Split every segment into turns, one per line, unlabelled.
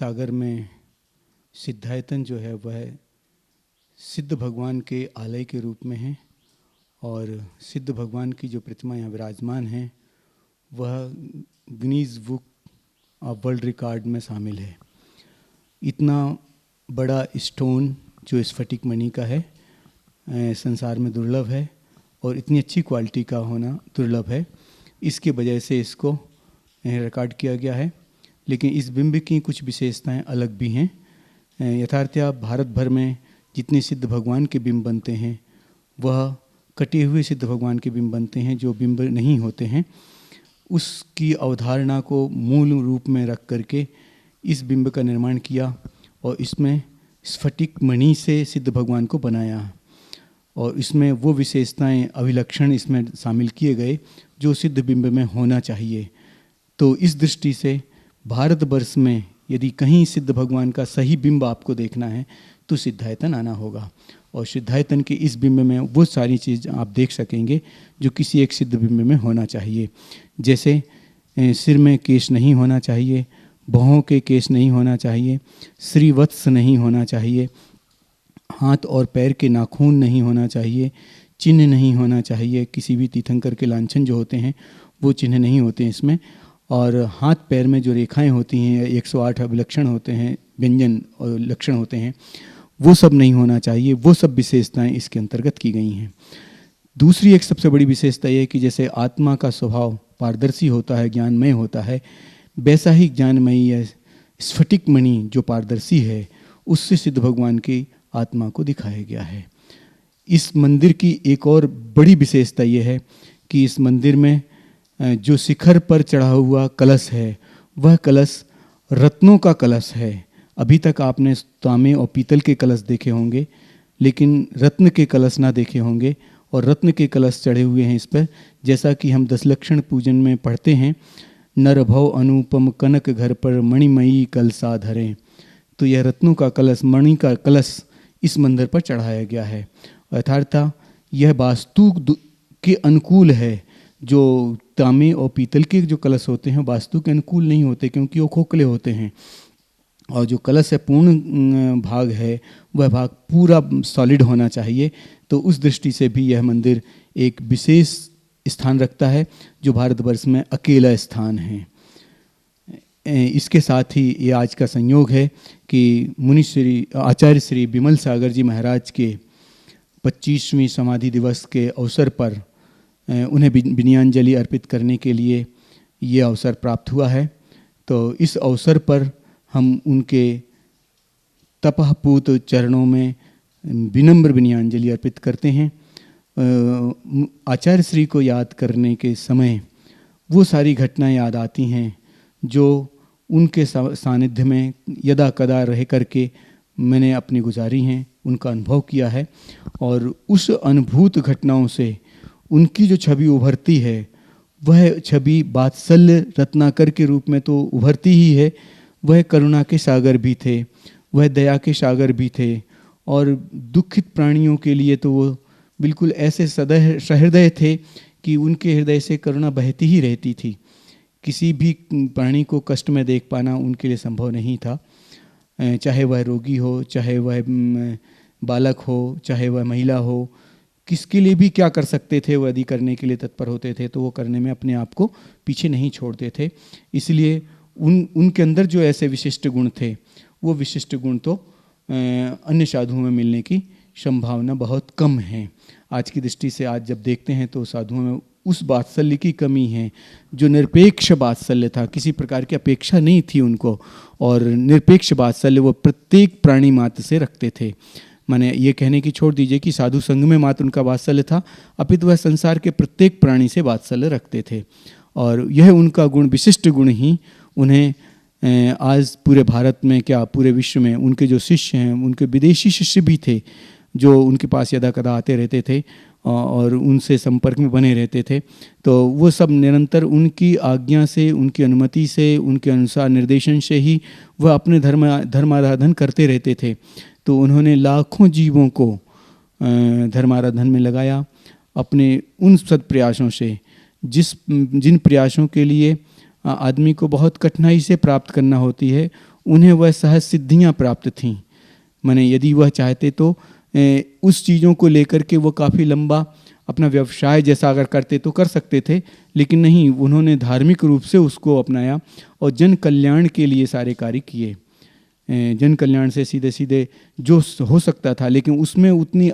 सागर में सिद्धायतन जो है वह सिद्ध भगवान के आलय के रूप में है और सिद्ध भगवान की जो प्रतिमा यहाँ विराजमान है वह Guinness book of world record में शामिल है। इतना बड़ा स्टोन जो स्फटिक मणि का है संसार में दुर्लभ है और इतनी अच्छी क्वालिटी का होना दुर्लभ है। इसके वजह से इसको रिकॉर्ड किया गया है। लेकिन इस बिंब की कुछ विशेषताएं अलग भी हैं। यथार्थया भारत भर में जितने सिद्ध भगवान के बिंब बनते हैं वह कटे हुए सिद्ध भगवान के बिंब बनते हैं। जो बिंब नहीं होते हैं उसकी अवधारणा को मूल रूप में रख करके इस बिंब का निर्माण किया और इसमें स्फटिक मणि से सिद्ध भगवान को बनाया और इसमें वो विशेषताएं अभिलक्षण इसमें शामिल किए गए जो सिद्ध बिंब में होना चाहिए। तो इस दृष्टि से भारतवर्ष में यदि कहीं सिद्ध भगवान का सही बिंब आपको देखना है तो सिद्धायतन आना होगा और सिद्धायतन के इस बिंब में वो सारी चीज़ आप देख सकेंगे जो किसी एक सिद्ध बिंब में होना चाहिए। जैसे सिर में केश नहीं होना चाहिए, भौहों के केश नहीं होना चाहिए, श्रीवत्स नहीं होना चाहिए, हाथ और पैर के नाखून नहीं होना चाहिए, चिन्ह नहीं होना चाहिए। किसी भी तीर्थंकर के लांछन जो होते हैं वो चिन्ह नहीं होते हैं इसमें। और हाथ पैर में जो रेखाएं होती हैं 108 अभिलक्षण होते हैं, व्यंजन और लक्षण होते हैं, वो सब नहीं होना चाहिए। वो सब विशेषताएं इसके अंतर्गत की गई हैं। दूसरी एक सबसे बड़ी विशेषता ये है कि जैसे आत्मा का स्वभाव पारदर्शी होता है, ज्ञानमय होता है, वैसा ही ज्ञानमयी है स्फटिक मणि जो पारदर्शी है उससे सिद्ध भगवान की आत्मा को दिखाया गया है। इस मंदिर की एक और बड़ी विशेषता ये है कि इस मंदिर में जो शिखर पर चढ़ा हुआ कलश है वह कलश रत्नों का कलश है। अभी तक आपने तांबे और पीतल के कलश देखे होंगे लेकिन रत्न के कलश ना देखे होंगे और रत्न के कलश चढ़े हुए हैं इस पर। जैसा कि हम दशलक्षण पूजन में पढ़ते हैं, नर भव अनुपम कनक घर पर मणिमयी कलसा धरें, तो यह रत्नों का कलश, मणि का कलश इस मंदिर पर चढ़ाया गया है। अर्थात यह वास्तु के अनुकूल है। जो तांबे और पीतल के जो कलश होते हैं वास्तु के अनुकूल नहीं होते क्योंकि वो खोखले होते हैं और जो कलश है पूर्ण भाग है वह भाग पूरा सॉलिड होना चाहिए। तो उस दृष्टि से भी यह मंदिर एक विशेष स्थान रखता है जो भारतवर्ष में अकेला स्थान है। इसके साथ ही ये आज का संयोग है कि मुनि श्री आचार्य श्री विमल सागर जी महाराज के 25वीं समाधि दिवस के अवसर पर उन्हें विनयाञ्जलि अर्पित करने के लिए ये अवसर प्राप्त हुआ है। तो इस अवसर पर हम उनके तपःपूत चरणों में विनम्र विनयाञ्जलि अर्पित करते हैं। आचार्य श्री को याद करने के समय वो सारी घटनाएं याद आती हैं जो उनके सानिध्य में यदा कदा रह करके मैंने अपनी गुजारी हैं, उनका अनुभव किया है और उस अनुभूत घटनाओं से उनकी जो छवि उभरती है वह छवि वात्सल्य रत्नाकर के रूप में तो उभरती ही है। वह करुणा के सागर भी थे, वह दया के सागर भी थे और दुखित प्राणियों के लिए तो वो बिल्कुल ऐसे सहृदय थे कि उनके हृदय से करुणा बहती ही रहती थी। किसी भी प्राणी को कष्ट में देख पाना उनके लिए संभव नहीं था, चाहे वह रोगी हो, चाहे वह बालक हो, चाहे वह महिला हो, किसके लिए भी क्या कर सकते थे वो यदि करने के लिए तत्पर होते थे तो वो करने में अपने आप को पीछे नहीं छोड़ते थे। इसलिए उनके अंदर जो ऐसे विशिष्ट गुण थे वो विशिष्ट गुण तो अन्य साधुओं में मिलने की संभावना बहुत कम है। आज की दृष्टि से आज जब देखते हैं तो साधुओं में उस वात्सल्य की कमी है जो निरपेक्ष वात्सल्य था। किसी प्रकार की अपेक्षा नहीं थी उनको और निरपेक्ष वात्सल्य वो प्रत्येक प्राणी मात्र से रखते थे। माने ये कहने की छोड़ दीजिए कि साधु संघ में मात्र उनका वात्सल्य था, अपितु वह संसार के प्रत्येक प्राणी से वात्सल्य रखते थे और यह उनका गुण, विशिष्ट गुण ही उन्हें आज पूरे भारत में क्या पूरे विश्व में उनके जो शिष्य हैं, उनके विदेशी शिष्य भी थे जो उनके पास यदा कदा आते रहते थे और उनसे संपर्क में बने रहते थे। तो वो सब निरंतर उनकी आज्ञा से, उनकी अनुमति से, उनके अनुसार निर्देशन से ही वह अपने धर्माराधन करते रहते थे। तो उन्होंने लाखों जीवों को धर्माराधन में लगाया अपने उन सद प्रयासों से जिन प्रयासों के लिए आदमी को बहुत कठिनाई से प्राप्त करना होती है उन्हें वह सहज सिद्धियाँ प्राप्त थीं। माने यदि वह चाहते तो उस चीज़ों को लेकर के वो काफ़ी लंबा अपना व्यवसाय जैसा अगर करते तो कर सकते थे, लेकिन नहीं, उन्होंने धार्मिक रूप से उसको अपनाया और जन कल्याण के लिए सारे कार्य किए। जन कल्याण से सीधे सीधे जो हो सकता था, लेकिन उसमें उतनी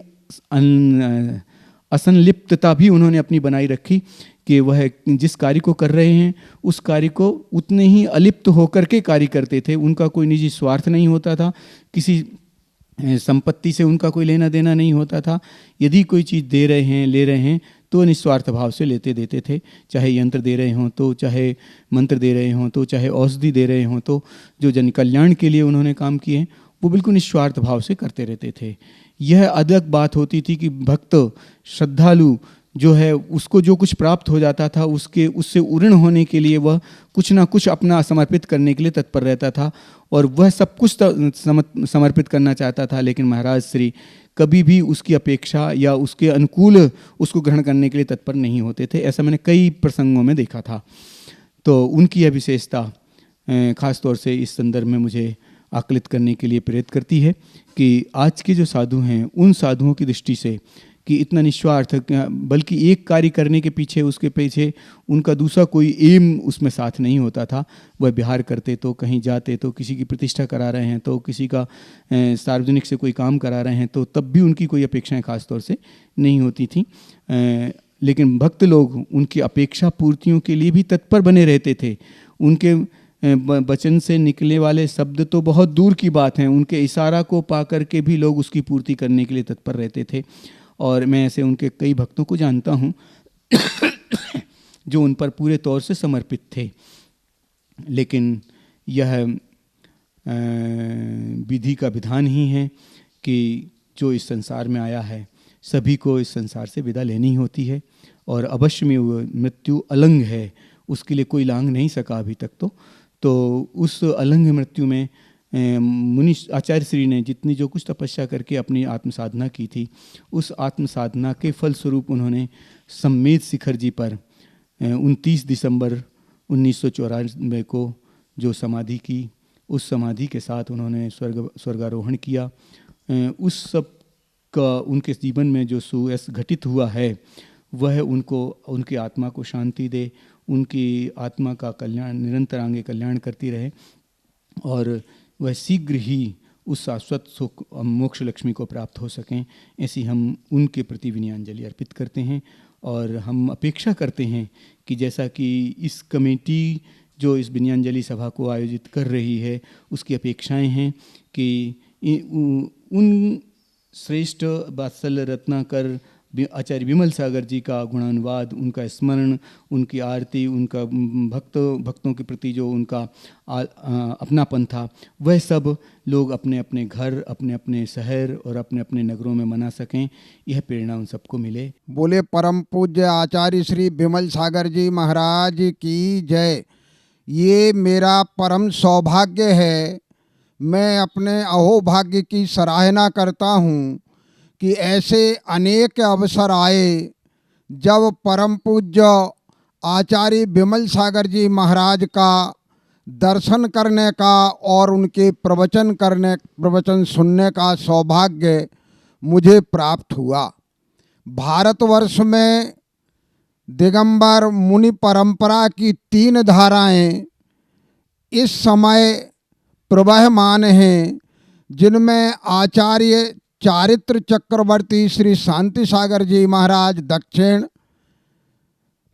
असंलिप्तता भी उन्होंने अपनी बनाई रखी कि वह जिस कार्य को कर रहे हैं उस कार्य को उतने ही अलिप्त होकर के कार्य करते थे। उनका कोई निजी स्वार्थ नहीं होता था, किसी संपत्ति से उनका कोई लेना देना नहीं होता था। यदि कोई चीज़ दे रहे हैं, ले रहे हैं, तो निस्वार्थ भाव से लेते देते थे। चाहे यंत्र दे रहे हों तो, चाहे मंत्र दे रहे हों तो, चाहे औषधि दे रहे हों तो, जो जन कल्याण के लिए उन्होंने काम किए वो बिल्कुल निस्वार्थ भाव से करते रहते थे। यह अलग बात होती थी कि भक्त श्रद्धालु जो है उसको जो कुछ प्राप्त हो जाता था उससे उऋण होने के लिए वह कुछ ना कुछ अपना समर्पित करने के लिए तत्पर रहता था, और वह सब कुछ समर्पित करना चाहता था, लेकिन महाराज श्री कभी भी उसकी अपेक्षा या उसके अनुकूल उसको ग्रहण करने के लिए तत्पर नहीं होते थे। ऐसा मैंने कई प्रसंगों में देखा था। तो उनकी यह विशेषता खास तौर से इस संदर्भ में मुझे आकलित करने के लिए प्रेरित करती है कि आज के जो साधु हैं उन साधुओं की दृष्टि से कि इतना निस्वार्थ, बल्कि एक कार्य करने के पीछे उसके पीछे उनका दूसरा कोई एम उसमें साथ नहीं होता था। वह बिहार करते तो, कहीं जाते तो, किसी की प्रतिष्ठा करा रहे हैं तो, किसी का सार्वजनिक से कोई काम करा रहे हैं तो, तब भी उनकी कोई अपेक्षाएं खास तौर से नहीं होती थी। लेकिन भक्त लोग उनकी अपेक्षा पूर्तियों के लिए भी तत्पर बने रहते थे। उनके वचन से निकले वाले शब्द तो बहुत दूर की बात हैं, उनके इशारा को पा करके भी लोग उसकी पूर्ति करने के लिए तत्पर रहते थे। और मैं ऐसे उनके कई भक्तों को जानता हूँ जो उन पर पूरे तौर से समर्पित थे। लेकिन यह विधि का विधान ही है कि जो इस संसार में आया है सभी को इस संसार से विदा लेनी होती है, और अवश्य में वो मृत्यु अलंग है, उसके लिए कोई लांघ नहीं सका अभी तक। तो उस अलंग मृत्यु में मुनि आचार्य श्री ने जितनी जो कुछ तपस्या करके अपनी आत्म साधना की थी, उस आत्म साधना के फलस्वरूप उन्होंने सम्मेद शिखर जी पर 29 दिसंबर 1994 को जो समाधि की, उस समाधि के साथ उन्होंने स्वर्गारोहण किया। उस सब का उनके जीवन में जो सुयश घटित हुआ है वह उनको, उनकी आत्मा को शांति दे, उनकी आत्मा का कल्याण निरंतर आगे कल्याण करती रहे, और वह शीघ्र ही उस शाश्वत सुख मोक्ष लक्ष्मी को प्राप्त हो सकें। ऐसी हम उनके प्रति विनयाञ्जलि अर्पित करते हैं। और हम अपेक्षा करते हैं कि जैसा कि इस कमेटी जो इस विनयाञ्जलि सभा को आयोजित कर रही है उसकी अपेक्षाएं हैं कि उन श्रेष्ठ वात्सल्य रत्नाकर आचार्य विमल सागर जी का गुणानुवाद, उनका स्मरण, उनकी आरती, उनका भक्तों के प्रति जो उनका अपनापन था, वह सब लोग अपने अपने घर, अपने अपने शहर और अपने अपने नगरों में मना सकें, यह प्रेरणा उन सबको मिले।
बोले परम पूज्य आचार्य श्री विमल सागर जी महाराज की जय। ये मेरा परम सौभाग्य है, मैं अपने अहोभाग्य की सराहना करता हूँ कि ऐसे अनेक अवसर आए जब परम पूज्य आचार्य विमल सागर जी महाराज का दर्शन करने का और उनके प्रवचन सुनने का सौभाग्य मुझे प्राप्त हुआ। भारतवर्ष में दिगंबर मुनि परंपरा की 3 धाराएं इस समय प्रवहमान हैं, जिनमें आचार्य चारित्र चक्रवर्ती श्री शांति सागर जी महाराज दक्षिण,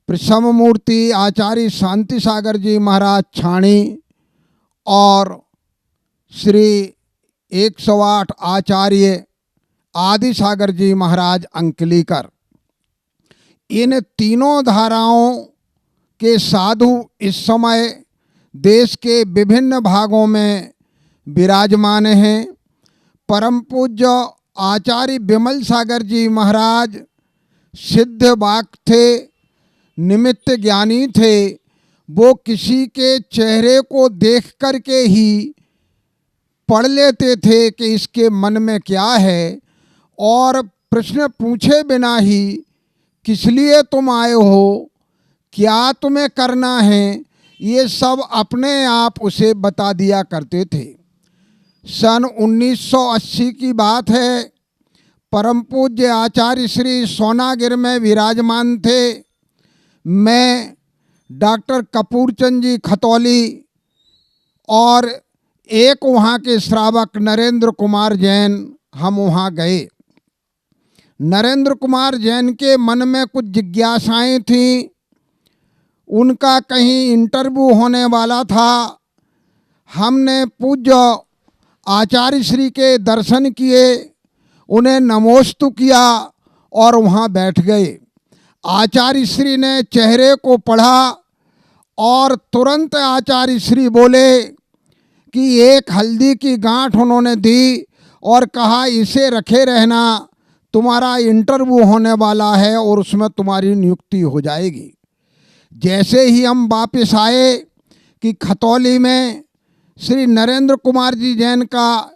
प्रसम मूर्ति आचार्य शांति सागर जी महाराज छाणी और श्री 108 आचार्य आदि सागर जी महाराज अंकलीकर, इन तीनों धाराओं के साधु इस समय देश के विभिन्न भागों में विराजमान हैं। परम पूज्य आचार्य विमल सागर जी महाराज सिद्ध वाक थे, निमित्त ज्ञानी थे। वो किसी के चेहरे को देख कर के ही पढ़ लेते थे कि इसके मन में क्या है, और प्रश्न पूछे बिना ही किस लिए तुम आए हो, क्या तुम्हें करना है, ये सब अपने आप उसे बता दिया करते थे। सन 1980 की बात है। परम पूज्य आचार्य श्री सोनागिर में विराजमान थे। मैं डॉक्टर कपूर चंद जी खतौली और एक वहाँ के श्रावक नरेंद्र कुमार जैन, हम वहाँ गए। नरेंद्र कुमार जैन के मन में कुछ जिज्ञासाएं थीं। उनका कहीं इंटरव्यू होने वाला था। हमने पूज्य आचार्य श्री के दर्शन किए, उन्हें नमोस्तु किया और वहाँ बैठ गए। आचार्य श्री ने चेहरे को पढ़ा और तुरंत आचार्य श्री बोले कि एक हल्दी की गांठ उन्होंने दी और कहा, इसे रखे रहना, तुम्हारा इंटरव्यू होने वाला है और उसमें तुम्हारी नियुक्ति हो जाएगी। जैसे ही हम वापस आए कि खतौली में श्री नरेंद्र कुमार जी जैन का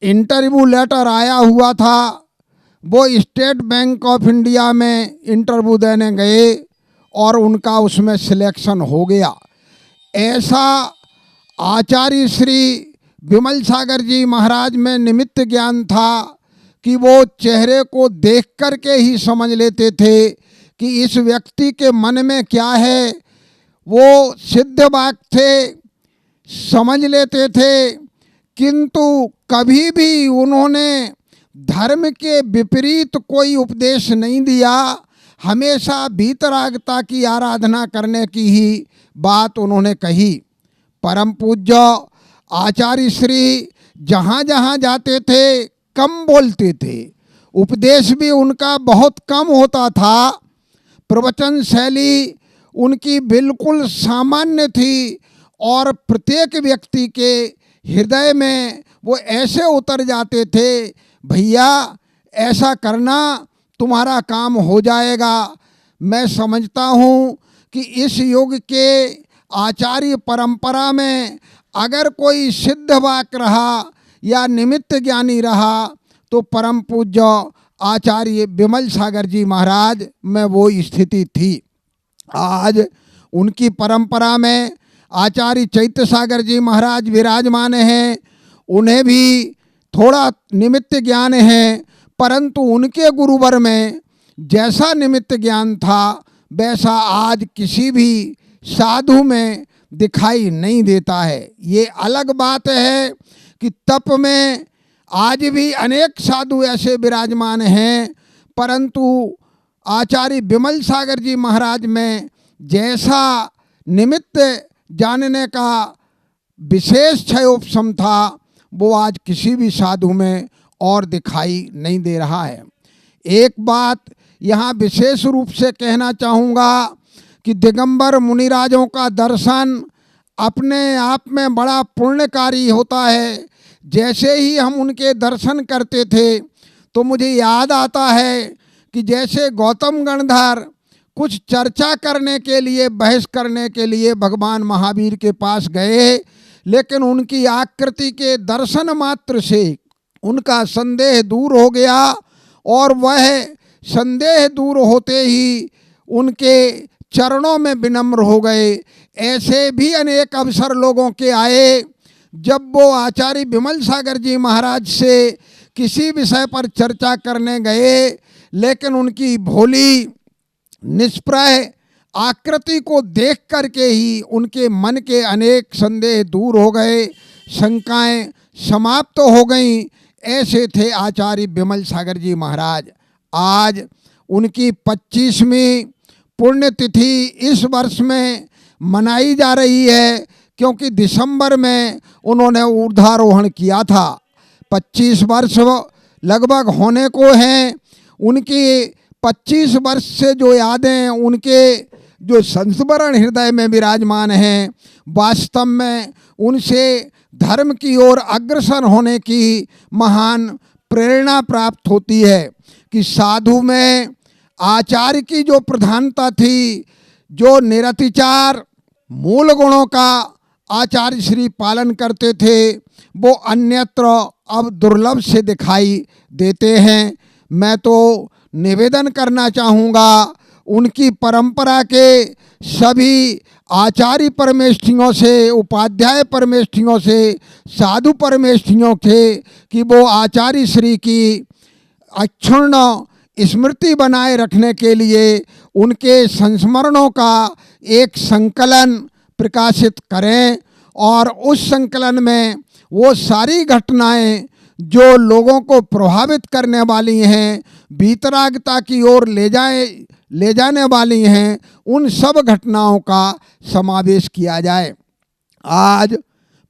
इंटरव्यू लेटर आया हुआ था। वो स्टेट बैंक ऑफ इंडिया में इंटरव्यू देने गए और उनका उसमें सिलेक्शन हो गया। ऐसा आचार्य श्री विमल सागर जी महाराज में निमित्त ज्ञान था कि वो चेहरे को देख कर के ही समझ लेते थे कि इस व्यक्ति के मन में क्या है। वो सिद्धवाक थे, समझ लेते थे, किंतु कभी भी उन्होंने धर्म के विपरीत कोई उपदेश नहीं दिया। हमेशा वीतरागता की आराधना करने की ही बात उन्होंने कही। परम पूज्य आचार्य श्री जहाँ जहाँ जाते थे कम बोलते थे। उपदेश भी उनका बहुत कम होता था। प्रवचन शैली उनकी बिल्कुल सामान्य थी और प्रत्येक व्यक्ति के हृदय में वो ऐसे उतर जाते थे, भैया ऐसा करना, तुम्हारा काम हो जाएगा। मैं समझता हूँ कि इस युग के आचार्य परंपरा में अगर कोई सिद्धवाक रहा या निमित्त ज्ञानी रहा तो परम पूज्य आचार्य विमल सागर जी महाराज में वो स्थिति थी। आज उनकी परंपरा में आचार्य चैत्य सागर जी महाराज विराजमान हैं। उन्हें भी थोड़ा निमित्त ज्ञान है, परंतु उनके गुरुवर में जैसा निमित्त ज्ञान था वैसा आज किसी भी साधु में दिखाई नहीं देता है। ये अलग बात है कि तप में आज भी अनेक साधु ऐसे विराजमान हैं, परंतु आचार्य विमल सागर जी महाराज में जैसा निमित्त जानने का विशेष क्षयोपशम था वो आज किसी भी साधु में और दिखाई नहीं दे रहा है। एक बात यहाँ विशेष रूप से कहना चाहूँगा कि दिगंबर मुनिराजों का दर्शन अपने आप में बड़ा पुण्यकारी होता है। जैसे ही हम उनके दर्शन करते थे तो मुझे याद आता है कि जैसे गौतम गणधर कुछ चर्चा करने के लिए, बहस करने के लिए भगवान महावीर के पास गए, लेकिन उनकी आकृति के दर्शन मात्र से उनका संदेह दूर हो गया और वह संदेह दूर होते ही उनके चरणों में विनम्र हो गए। ऐसे भी अनेक अवसर लोगों के आए जब वो आचार्य विमल सागर जी महाराज से किसी विषय पर चर्चा करने गए, लेकिन उनकी भोली निष्प्रय आकृति को देख करके ही उनके मन के अनेक संदेह दूर हो गए, शंकाएं समाप्त हो गईं। ऐसे थे आचार्य विमल सागर जी महाराज। आज उनकी 25वीं पुण्यतिथि इस वर्ष में मनाई जा रही है, क्योंकि दिसंबर में उन्होंने ऊर्ध्वारोहण किया था। 25 वर्ष लगभग होने को हैं। उनकी 25 वर्ष से जो यादें उनके जो संस्मरण हृदय में विराजमान हैं, वास्तव में उनसे धर्म की ओर अग्रसर होने की महान प्रेरणा प्राप्त होती है। कि साधु में आचार्य की जो प्रधानता थी, जो निरतिचार मूल गुणों का आचार्य श्री पालन करते थे, वो अन्यत्र अब दुर्लभ से दिखाई देते हैं। मैं तो निवेदन करना चाहूँगा उनकी परंपरा के सभी आचार्य परमेष्ठियों से, उपाध्याय परमेष्ठियों से, साधु परमेष्ठियों के कि वो आचार्य श्री की अक्षुण्ण स्मृति बनाए रखने के लिए उनके संस्मरणों का एक संकलन प्रकाशित करें और उस संकलन में वो सारी घटनाएं जो लोगों को प्रभावित करने वाली हैं, वीतरागता की ओर ले जाने वाली हैं, उन सब घटनाओं का समावेश किया जाए। आज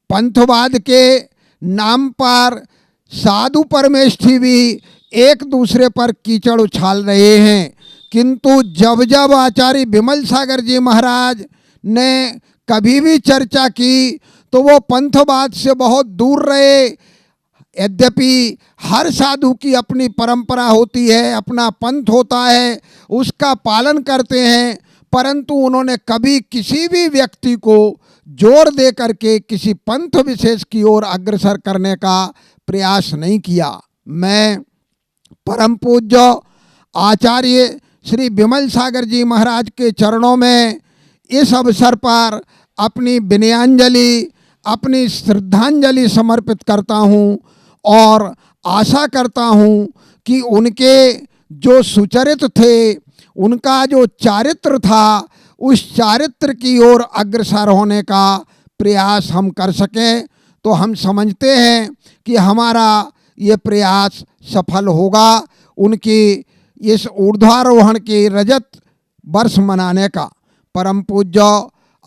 पंथवाद के नाम पर साधु परमेष्ठी भी एक दूसरे पर कीचड़ उछाल रहे हैं, किंतु जब जब आचार्य विमल सागर जी महाराज ने कभी भी चर्चा की तो वो पंथवाद से बहुत दूर रहे। यद्यपि हर साधु की अपनी परंपरा होती है, अपना पंथ होता है, उसका पालन करते हैं, परंतु उन्होंने कभी किसी भी व्यक्ति को जोर दे करके किसी पंथ विशेष की ओर अग्रसर करने का प्रयास नहीं किया। मैं परम पूज्य आचार्य श्री विमल सागर जी महाराज के चरणों में इस अवसर पर अपनी विनयांजलि, अपनी श्रद्धांजलि समर्पित करता हूँ और आशा करता हूँ कि उनके जो सुचरित थे, उनका जो चारित्र था, उस चारित्र की ओर अग्रसर होने का प्रयास हम कर सकें। तो हम समझते हैं कि हमारा ये प्रयास सफल होगा उनकी इस ऊर्ध्वारोहण की रजत वर्ष मनाने का। परम पूज्य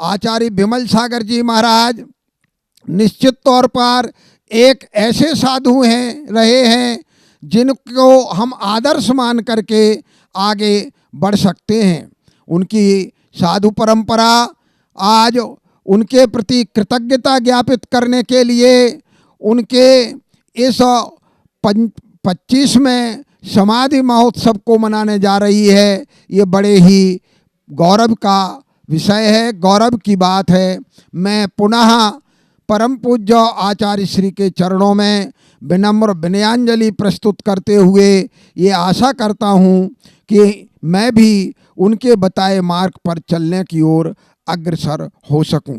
आचार्य विमल सागर जी महाराज निश्चित तौर पर एक ऐसे साधु रहे हैं जिनको हम आदर्श मान करके आगे बढ़ सकते हैं। उनकी साधु परंपरा आज उनके प्रति कृतज्ञता ज्ञापित करने के लिए उनके इस 25वें समाधि महोत्सव को मनाने जा रही है। ये बड़े ही गौरव का विषय है, गौरव की बात है। मैं पुनः परम पूज्य आचार्य श्री के चरणों में विनम्र विनयांजलि प्रस्तुत करते हुए ये आशा करता हूँ कि मैं भी उनके बताए मार्ग पर चलने की ओर अग्रसर हो सकूं।